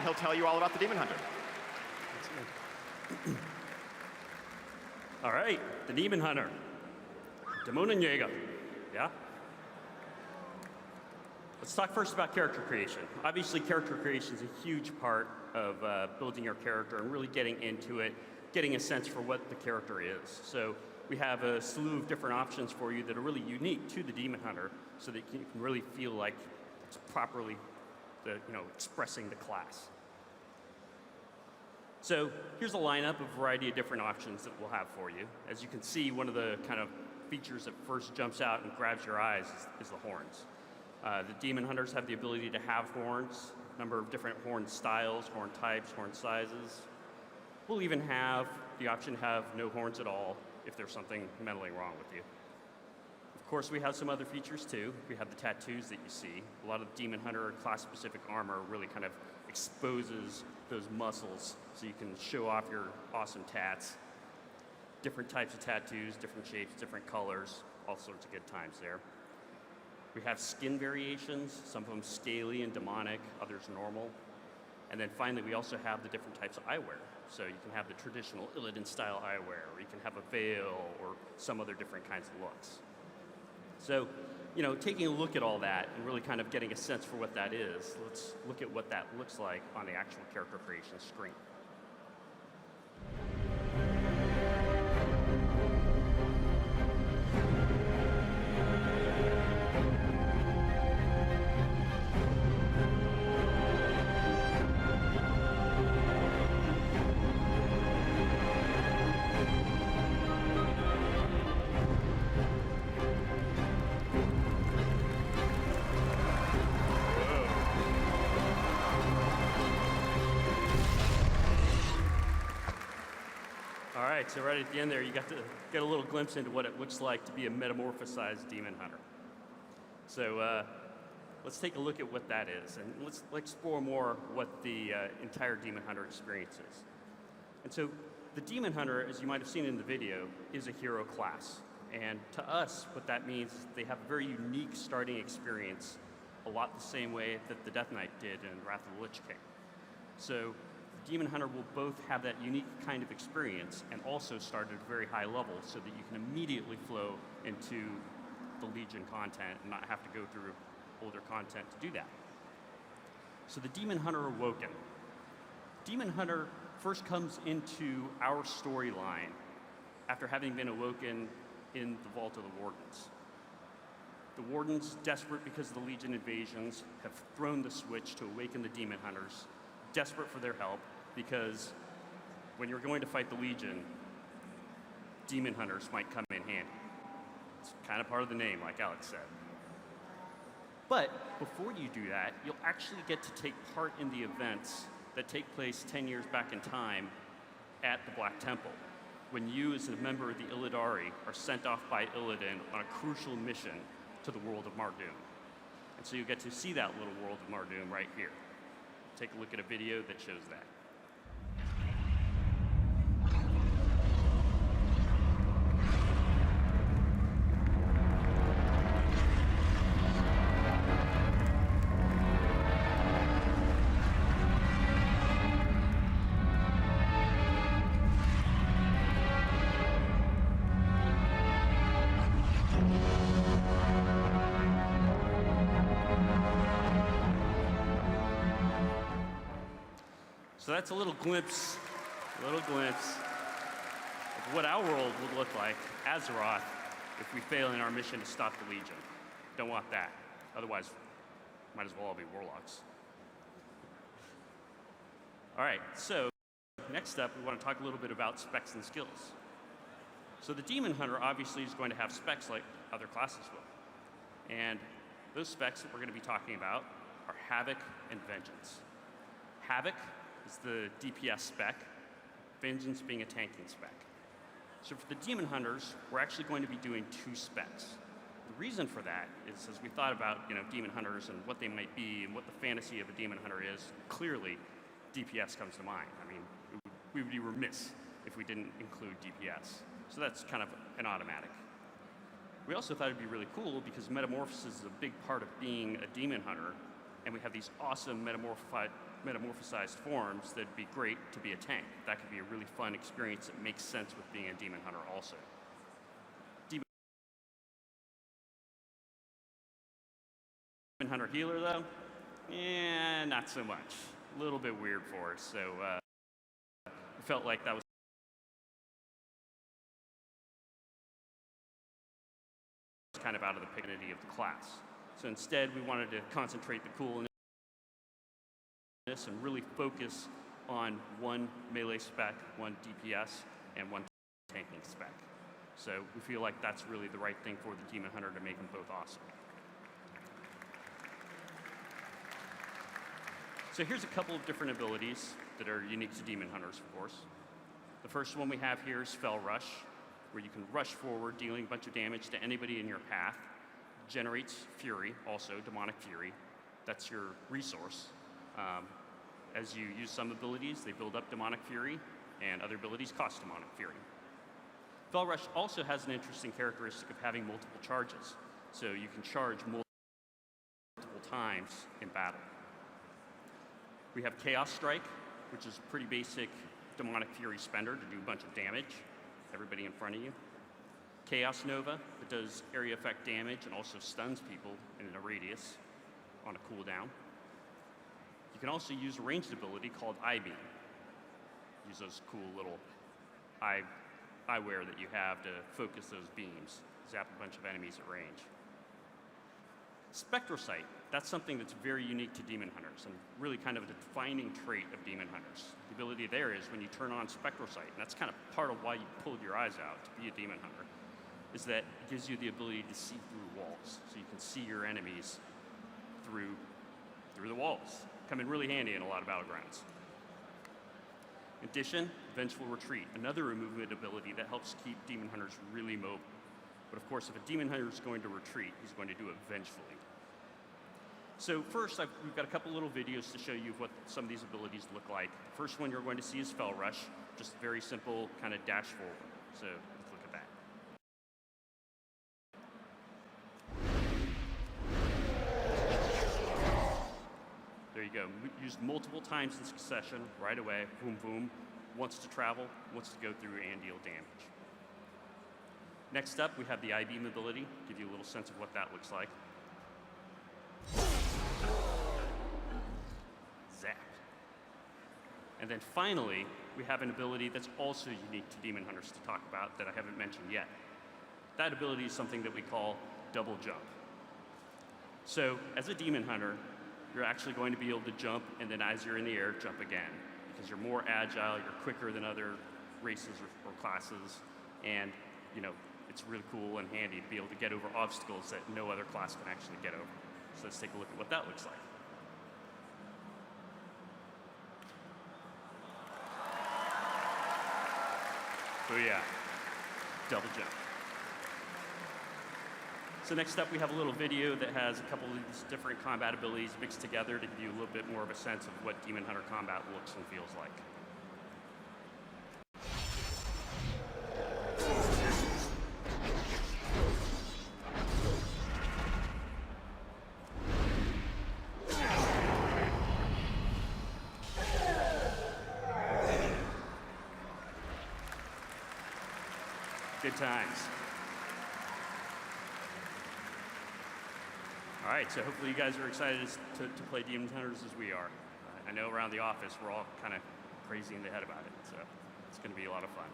he'll tell you all about the Demon Hunter. All right, the Demon Hunter. Dämonenjäger, yeah? Let's talk first about character creation. Obviously, character creation is a huge part of building your character and really getting into it, getting a sense for what the character is. So we have a slew of different options for you that are really unique to the Demon Hunter so that you can really feel like it's properly expressing the class. So here's a lineup of a variety of different options that we'll have for you. As you can see, one of the kind of features that first jumps out and grabs your eyes is the horns. The Demon Hunters have the ability to have horns, a number of different horn styles, horn types, horn sizes. We'll even have the option to have no horns at all if there's something mentally wrong with you. Of course, we have some other features too. We have the tattoos that you see. A lot of the Demon Hunter class-specific armor really kind of exposes those muscles so you can show off your awesome tats. Different types of tattoos, different shapes, different colors, all sorts of good times there. We have skin variations, some of them scaly and demonic, others normal. And then finally, we also have the different types of eyewear. So you can have the traditional Illidan-style eyewear, or you can have a veil, or some other different kinds of looks. So, taking a look at all that and really kind of getting a sense for what that is, let's look at what that looks like on the actual character creation screen. All right, so right at the end there, you got to get a little glimpse into what it looks like to be a metamorphosized Demon Hunter. So let's take a look at what that is, and let's explore more what the entire Demon Hunter experience is. And so the Demon Hunter, as you might have seen in the video, is a hero class. And to us, what that means is they have a very unique starting experience, a lot the same way that the Death Knight did in Wrath of the Lich King. So Demon Hunter will both have that unique kind of experience and also start at a very high level so that you can immediately flow into the Legion content and not have to go through older content to do that. So the Demon Hunter Awoken. Demon Hunter first comes into our storyline after having been awoken in the Vault of the Wardens. The Wardens, desperate because of the Legion invasions, have thrown the switch to awaken the Demon Hunters, desperate for their help, because when you're going to fight the Legion, Demon Hunters might come in handy. It's kind of part of the name, like Alex said. But before you do that, you'll actually get to take part in the events that take place 10 years back in time at the Black Temple, when you, as a member of the Illidari, are sent off by Illidan on a crucial mission to the world of Mardoom. And so you get to see that little world of Mardoom right here. Take a look at a video that shows that. So that's a little glimpse of what our world would look like, Azeroth, if we fail in our mission to stop the Legion. Don't want that. Otherwise, might as well all be warlocks. All right, so next up, we want to talk a little bit about specs and skills. So the Demon Hunter obviously is going to have specs like other classes will. And those specs that we're going to be talking about are Havoc and Vengeance. Havoc is the DPS spec, Vengeance being a tanking spec. So for the Demon Hunters, we're actually going to be doing two specs. The reason for that is, as we thought about Demon Hunters and what they might be and what the fantasy of a Demon Hunter is, clearly DPS comes to mind. I mean, we would be remiss if we didn't include DPS. So that's kind of an automatic. We also thought it'd be really cool metamorphosis is a big part of being a Demon Hunter, and we have these awesome metamorphosized forms, that'd be great to be a tank. That could be a really fun experience that makes sense with being a demon hunter also. Demon hunter healer though, not so much. A little bit weird for us, so we felt like that was kind of out of the dignity of the class. So instead, we wanted to concentrate the coolness and really focus on one melee spec, one DPS, and one tanking spec. So we feel like that's really the right thing for the Demon Hunter to make them both awesome. So here's a couple of different abilities that are unique to Demon Hunters, of course. The first one we have here is Fell Rush, where you can rush forward, dealing a bunch of damage to anybody in your path. Generates Fury, also Demonic Fury. That's your resource. As you use some abilities, they build up Demonic Fury, and other abilities cost Demonic Fury. Fell Rush also has an interesting characteristic of having multiple charges, so you can charge multiple times in battle. We have Chaos Strike, which is a pretty basic Demonic Fury spender to do a bunch of damage, everybody in front of you. Chaos Nova, that does area effect damage and also stuns people in a radius on a cooldown. You can also use a ranged ability called I-Beam. Use those cool little eyewear that you have to focus those beams. Zap a bunch of enemies at range. Spectral Site, that's something that's very unique to Demon Hunters and really kind of a defining trait of Demon Hunters. The ability there is when you turn on Spectral Site, and that's kind of part of why you pulled your eyes out to be a Demon Hunter, is that it gives you the ability to see through walls. So you can see your enemies through the walls. Come in really handy in a lot of battlegrounds. In addition, Vengeful Retreat, another movement ability that helps keep Demon Hunters really mobile. But of course, if a Demon Hunter is going to retreat, he's going to do it vengefully. So first, we've got a couple little videos to show you what some of these abilities look like. The first one you're going to see is Fell Rush, just very simple kind of dash forward. So let's look at that. There you go. Used multiple times in succession, right away, boom, boom. Wants to travel, wants to go through and deal damage. Next up, we have the I-Beam ability. Give you a little sense of what that looks like. Zap. And then finally, we have an ability that's also unique to Demon Hunters to talk about that I haven't mentioned yet. That ability is something that we call double jump. So as a Demon Hunter, you're actually going to be able to jump, and then as you're in the air, jump again. Because you're more agile, you're quicker than other races or classes, and it's really cool and handy to be able to get over obstacles that no other class can actually get over. So let's take a look at what that looks like. Booyah. Double jump. So next up, we have a little video that has a couple of these different combat abilities mixed together to give you a little bit more of a sense of what Demon Hunter combat looks and feels like. Good times. All right, so hopefully you guys are excited to play Demon Hunters as we are. I know around the office we're all kind of crazy in the head about it, so it's going to be a lot of fun.